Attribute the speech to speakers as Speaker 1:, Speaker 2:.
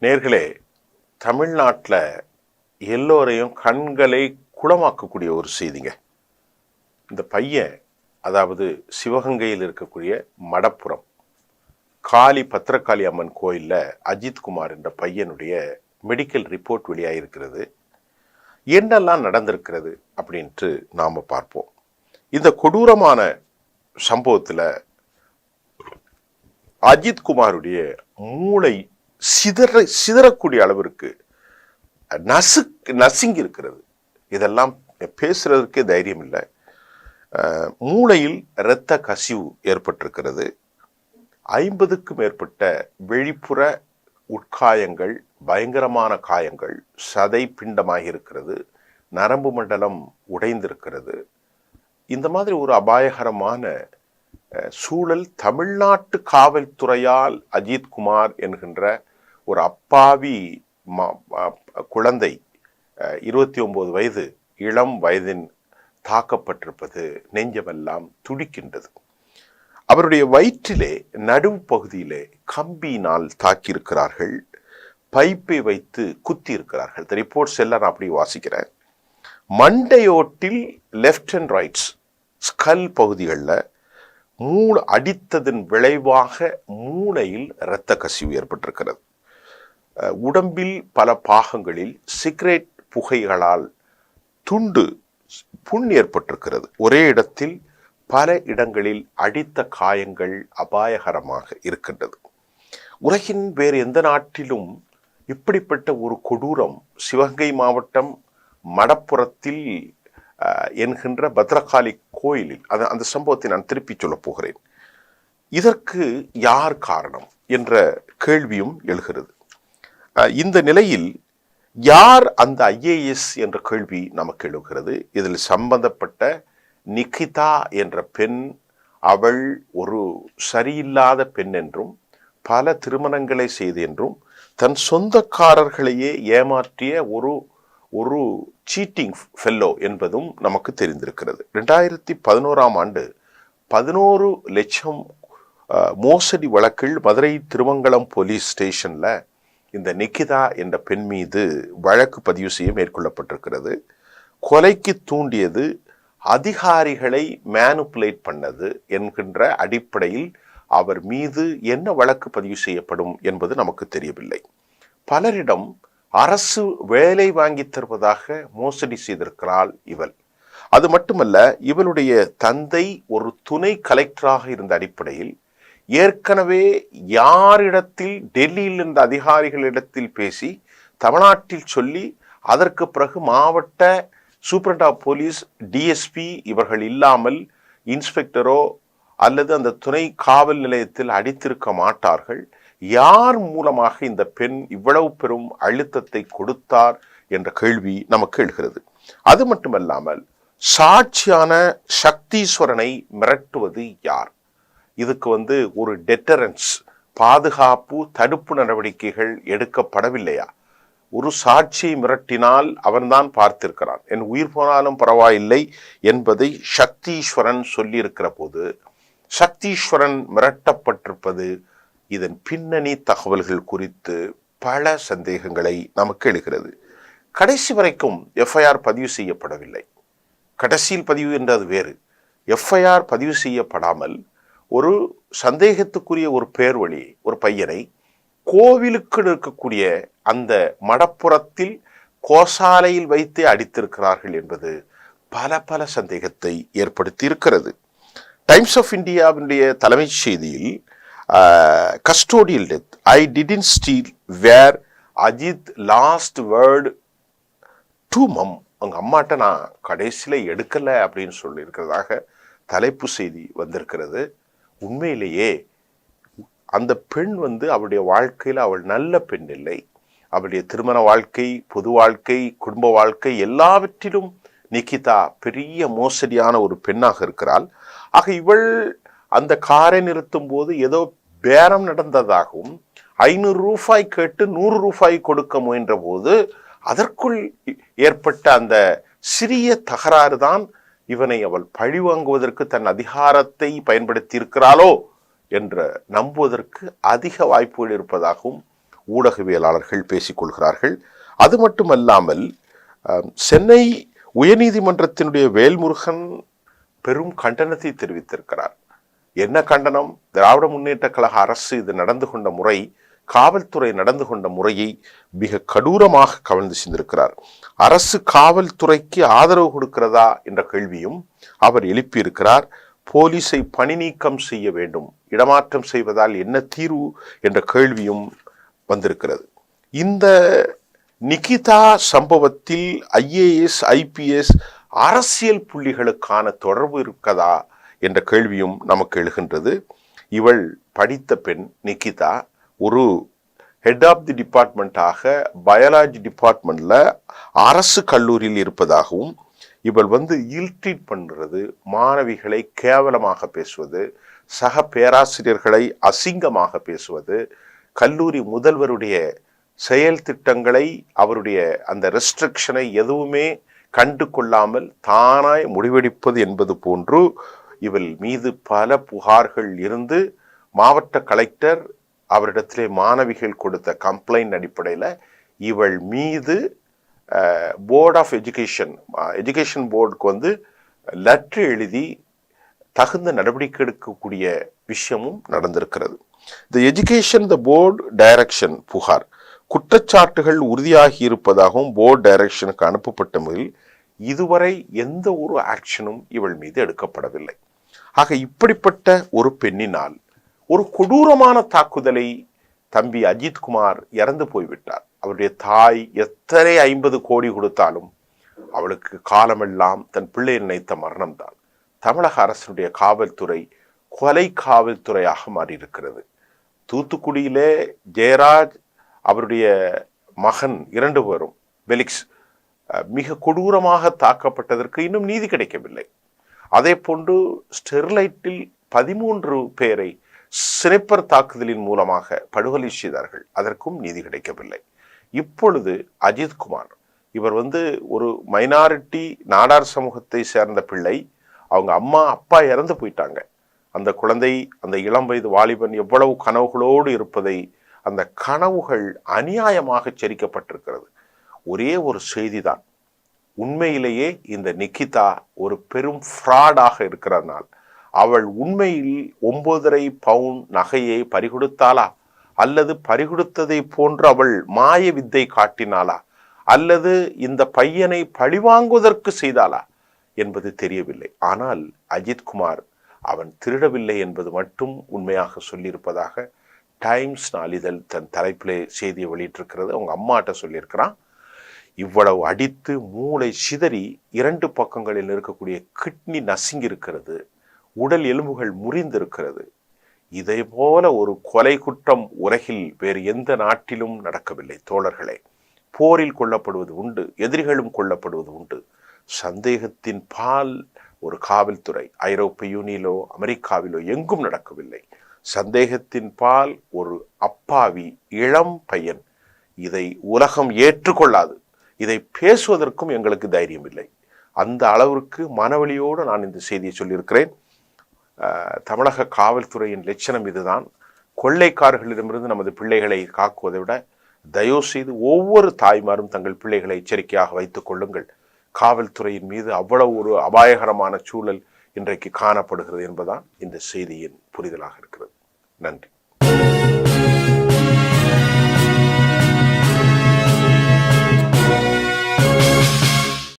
Speaker 1: நேர்களே, தமிழ்நாட்டில் எல்லோரையும் கண்களை குளமாக்கக்கூடிய ஒரு செய்திங்க. இந்த பையன், அதாவது சிவகங்கையில் இருக்கக்கூடிய மடப்புறம் காளி பத்திரகாளி அம்மன் கோயிலில் அஜித்குமார் என்ற பையனுடைய மெடிக்கல் ரிப்போர்ட் வெளியாகிருக்கிறது. என்னெல்லாம் நடந்திருக்கிறது அப்படின்ட்டு நாம் பார்ப்போம். இந்த கொடூரமான சம்பவத்தில் அஜித்குமாருடைய மூளை சிதறக்கூடிய அளவிற்கு நசுங்கி இருக்கிறது. இதெல்லாம் பேசுறதுக்கே தைரியம் இல்லை. மூளையில் இரத்த கசிவு ஏற்பட்டிருக்கிறது. 50க்கும் மேற்பட்ட வெளிப்புற உட்காயங்கள், பயங்கரமான காயங்கள், சதை பிண்டமாகி இருக்கிறது, நரம்பு மண்டலம் உடைந்திருக்கிறது. இந்த மாதிரி ஒரு அபாயகரமான சூழல் தமிழ்நாட்டு காவல்துறையால் அஜித்குமார் என்கின்ற ஒரு அப்பாவி குழந்தை, 29 வயது இளம் வயதின் தாக்கப்பட்டிருப்பது நெஞ்சமெல்லாம் துடிக்கின்றது. அவருடைய வயிற்றிலே நடுவு பகுதியிலே கம்பியினால் தாக்கியிருக்கிறார்கள், பைப்பை வைத்து குத்தி இருக்கிறார்கள். இந்த ரிப்போர்ட்ஸ் எல்லாம் நான் அப்படி வாசிக்கிறேன். மண்டையோட்டில் லெஃப்ட் அண்ட் ரைட்ஸ் ஸ்கல் பகுதிகளில் அடித்ததன் விளைவாக மூளையில் இரத்த கசிவு ஏற்பட்டிருக்கிறது. உடம்பில் பல பாகங்களில் சிகரெட் புகைகளால் புண் ஏற்பட்டிருக்கிறது. ஒரே இடத்தில் பல இடங்களில் அடித்த காயங்கள் அபாயகரமாக இருக்கின்றது. உலகின் வேறு எந்த நாட்டிலும் இப்படிப்பட்ட ஒரு கொடூரம் சிவகங்கை மாவட்டம் மடப்புறத்தில் என்கின்ற பத்ரகாளி கோயிலில், அந்த சம்பவத்தை நான் திருப்பி சொல்ல போகிறேன். இதற்கு யார் காரணம் என்ற கேள்வியும் எழுகிறது. இந்த நிலையில் யார் அந்த IAS என்ற கேள்வி நமக்கு எழுகிறது. இதில் சம்பந்தப்பட்ட நிகிதா என்ற பெண், அவள் ஒரு சரியில்லாத பெண் என்றும் பல திருமணங்களை செய்து என்றும் தன் சொந்தக்காரர்களையே ஏமாற்றிய ஒரு சீட்டிங் ஃபெல்லோ என்பதும் நமக்கு தெரிந்திருக்கிறது. 2011ஆம் ஆண்டு 11 லட்சம் மோசடி வழக்கில் மதுரை திருமங்கலம் போலீஸ் ஸ்டேஷன்ல இந்த நிகிதா என்ற பெண் மீது வழக்கு பதிவு செய்ய மேற்கொள்ளப்பட்டிருக்கிறது. கொலைக்கு தூண்டியது, அதிகாரிகளை மேனுப்புலேட் பண்ணது என்கின்ற அடிப்படையில் அவர் மீது என்ன வழக்கு பதிவு செய்யப்படும் என்பது நமக்கு தெரியவில்லை. பலரிடம் அரசு வேலை வாங்கி தருவதாக மோசடி செய்திருக்கிறாள் இவள். அது மட்டுமல்ல, இவளுடைய தந்தை ஒரு துணை கலெக்டராக இருந்த அடிப்படையில் ஏற்கனவே யாரிடத்தில், டெல்லியில் இருந்த அதிகாரிகளிடத்தில் பேசி தமிழ்நாட்டில் சொல்லி, அதற்கு பிறகு மாவட்ட சூப்பரண்ட் ஆஃப் போலீஸ், DSP இவர்கள் இல்லாமல் இன்ஸ்பெக்டரோ அல்லது அந்த துணை காவல் நிலையத்தில் அடித்திருக்க மாட்டார்கள். யார் மூலமாக இந்த பெண் இவ்வளவு பெரும் அழுத்தத்தை கொடுத்தார் என்ற கேள்வி நமக்கு எழுகிறது. அது மட்டுமல்லாமல் சாட்சியான சக்தீஸ்வரனை மிரட்டுவது யார்? இதுக்கு ஒரு டெட்டரன்ஸ், பாதுகாப்பு தடுப்பு நடவடிக்கைகள் எடுக்கப்படவில்லையா? ஒரு சாட்சியை மிரட்டினால் அவன்தான் பார்த்திருக்கிறான், என் உயிர் போனாலும் பரவாயில்லை என்பதை சக்தீஸ்வரன் சொல்லியிருக்கிற போது, சக்தீஸ்வரன் மிரட்டப்பட்டிருப்பது, இதன் பின்னணி தகவல்கள் குறித்து பல சந்தேகங்களை நமக்கு எழுகிறது. கடைசி வரைக்கும் FIR பதிவு செய்யப்படவில்லை. கடைசியில் பதிவு என்றது வேறு. FIR பதிவு செய்யப்படாமல் ஒரு சந்தேகத்துக்குரிய ஒரு பேர் வழி ஒரு பையனை கோவிலுக்கு இருக்கக்கூடிய அந்த மடப்புறத்தில் கோசாலையில் வைத்து அடித்திருக்கிறார்கள் என்பது பல சந்தேகத்தை ஏற்படுத்தி இருக்கிறது. டைம்ஸ் ஆஃப் இந்தியாவினுடைய தலைமைச் செய்தியில் custodial death, I didn't steal, where Ajith last word to mum, அவங்க அம்மாட்ட நான் கடைசியில் எடுக்கலை அப்படின்னு சொல்லி இருக்கிறதாக தலைப்பு செய்தி வந்திருக்கிறது. உண்மையிலேயே அந்த பெண் அவளுடைய வாழ்க்கையில் அவள் நல்ல பெண் இல்லை. அவளுடைய திருமண வாழ்க்கை, பொது வாழ்க்கை, குடும்ப வாழ்க்கை எல்லாவற்றிலும் நிகிதா பெரிய மோசடியான ஒரு பெண்ணாக இருக்கிறாள். ஆக இவள் அந்த காரை நிறுத்தும் போது ஏதோ பேரம் நடந்ததாகவும் 500 ரூபாய் கேட்டு 100 ரூபாய் கொடுக்க முயன்ற போது அதற்குள் ஏற்பட்ட அந்த சிறிய தகராறு தான் இவனை அவள் பழிவாங்குவதற்கு தன் அதிகாரத்தை பயன்படுத்தி இருக்கிறாளோ என்று நம்புவதற்கு அதிக வாய்ப்புகள் இருப்பதாகவும் ஊடகவியலாளர்கள் பேசிக்கொள்கிறார்கள். அது மட்டுமல்லாமல் சென்னை உயர்நீதிமன்றத்தினுடைய வேல்முருகன் பெரும் கண்டனத்தை தெரிவித்திருக்கிறார். என்ன கண்டனம்? திராவிட முன்னேற்ற கழக அரசு இது நடந்து கொண்ட முறை, காவல்துறை நடந்து கொண்ட முறையை மிக கடூரமாக கவர்ந்து சென்றிருக்கிறார். அரசு காவல்துறைக்கு ஆதரவு கொடுக்கிறதா என்ற கேள்வியும் அவர் எழுப்பியிருக்கிறார். போலீஸை பணி நீக்கம் செய்ய வேண்டும், இடமாற்றம் செய்வதால் என்ன தீர்வு என்ற கேள்வியும் வந்திருக்கிறது. இந்த நிகிதா சம்பவத்தில் IAS IPS அரசியல் புள்ளிகளுக்கான தொடர்பு இருக்கதா என்ற கேள்வியும் நமக்கு எழுகின்றது. இவள் படித்த பெண் நிகிதா ஒரு ஹெட் ஆஃப் தி டிபார்ட்மெண்ட்டாக பயாலஜி டிபார்ட்மெண்ட்ல அரசு கல்லூரியில் இருப்பதாகவும், இவள் இல்ட்ரீட் பண்ணுறது, மாணவிகளை கேவலமாக பேசுவது, சக பேராசிரியர்களை அசிங்கமாக பேசுவது, கல்லூரி முதல்வருடைய செயல் திட்டங்களை, அவருடைய அந்த ரெஸ்ட்ரிக்ஷனை எதுவுமே கண்டு கொள்ளாமல் தானாய் முடிவெடுப்பது என்பது போன்று இவள் மீது பல புகார்கள் இருந்து மாவட்ட கலெக்டர் அவரிடத்திலே மாணவிகள் கொடுத்த கம்ப்ளைண்ட் அடிப்படையில் இவள் மீது போர்ட் ஆஃப் எஜுகேஷன் போர்டுக்கு லெட்டர் எழுதி தகுந்த நடவடிக்கை எடுக்கக்கூடிய விஷயமும் நடந்திருக்கிறது. த எஜுகேஷன் த போர்டு டைரக்ஷன் புகார் குற்றச்சாட்டுகள் உறுதியாகி இருப்பதாகவும் போர்டு டைரக்ஷனுக்கு அனுப்பப்பட்ட முறையில் இதுவரை எந்த ஒரு ஆக்ஷனும் இவள் மீது எடுக்கப்படவில்லை. ஆக இப்படிப்பட்ட ஒரு பெண்ணினால் ஒரு கொடூரமான தாக்குதலை தம்பி அஜித்குமார் இறந்து போய்விட்டார். அவருடைய தாய் எத்தனை 50 கோடி கொடுத்தாலும் அவளுக்கு காலமெல்லாம் தன் பிள்ளை நினைத்த மரணம்தான். தமிழக அரசினுடைய காவல்துறை கொலை காவல்துறையாக மாறியிருக்கிறது. தூத்துக்குடியிலே ஜெயராஜ், அவருடைய மகன் 2 பேரும் பெலிக்ஸ் மிக கொடூரமாக தாக்கப்பட்டதற்கு இன்னும் நீதி கிடைக்கவில்லை. அதே போன்று ஸ்டெர்லைட்டில் 13 பேரை ஸ்னைப்பர் தாக்குதலின் மூலமாக படுகொலை செய்தார்கள், அதற்கும் நீதி கிடைக்கவில்லை. இப்பொழுது அஜித்குமார் இவர் ஒரு மைனாரிட்டி நாடார் சமூகத்தை சேர்ந்த பிள்ளை. அவங்க அம்மா அப்பா இறந்து போயிட்டாங்க. அந்த குழந்தை, அந்த இளம் வயது வாலிபன் எவ்வளவு கனவுகளோடு இருப்பதை, அந்த கனவுகள் அநியாயமாக செரிக்கப்பட்டிருக்கிறது. ஒரே ஒரு செய்திதான், உண்மையிலேயே இந்த நிகிதா ஒரு பெரும் ஃப்ராடாக இருக்கிறதுனால் அவள் உண்மையில் 9.5 பவுன் நகையை பறிகொடுத்தாளா, அல்லது பறிகொடுத்ததை போன்று அவள் மாய வித்தை காட்டினாளா, அல்லது இந்த பையனை பழிவாங்குவதற்கு செய்தாளா என்பது தெரியவில்லை. ஆனால் அஜித்குமார் அவன் திருடவில்லை என்பது மட்டும் உண்மையாக சொல்லியிருப்பதாக டைம்ஸ் நாளிதழ் தன் தலைப்பிலே செய்தியை வெளியிட்டிருக்கிறது. அவங்க அம்மாட்ட சொல்லியிருக்கிறான். இவ்வளவு அடித்து மூளை சிதறி 2 பக்கங்களில் இருக்கக்கூடிய கிட்னி நசுங்கி இருக்கிறது, உடல் எலும்புகள் முறிந்திருக்கிறது. இதே போல ஒரு கொலை குற்றம் உலகில் வேறு எந்த நாட்டிலும் நடக்கவில்லை தோழர்களே. போரில் கொல்லப்படுவது உண்டு, எதிரிகளும் கொல்லப்படுவது உண்டு. சந்தேகத்தின் பால் ஒரு காவல்துறை ஐரோப்பிய யூனியனிலோ அமெரிக்காவிலோ எங்கும் நடக்கவில்லை. சந்தேகத்தின் பால் ஒரு அப்பாவி இளம் பையன். இதை உலகம் ஏற்றுக்கொள்ளாது. இதை பேசுவதற்கும் எங்களுக்கு தைரியம் இல்லை. அந்த அளவிற்கு மனவழியோடு நான் இந்த செய்தியை சொல்லியிருக்கிறேன். தமிழக காவல்துறையின் லட்சணம் இதுதான். கொள்ளைக்காரர்களிடமிருந்து நமது பிள்ளைகளை காக்குவதை விட தயவு செய்து ஒவ்வொரு தாய்மாரும் தங்கள் பிள்ளைகளை எச்சரிக்கையாக வைத்துக் கொள்ளுங்கள். காவல்துறையின் மீது அவ்வளவு ஒரு அபாயகரமான சூழல் இன்றைக்கு காணப்படுகிறது என்பதுதான் இந்த செய்தியின் புரிதலாக இருக்கிறது. நன்றி.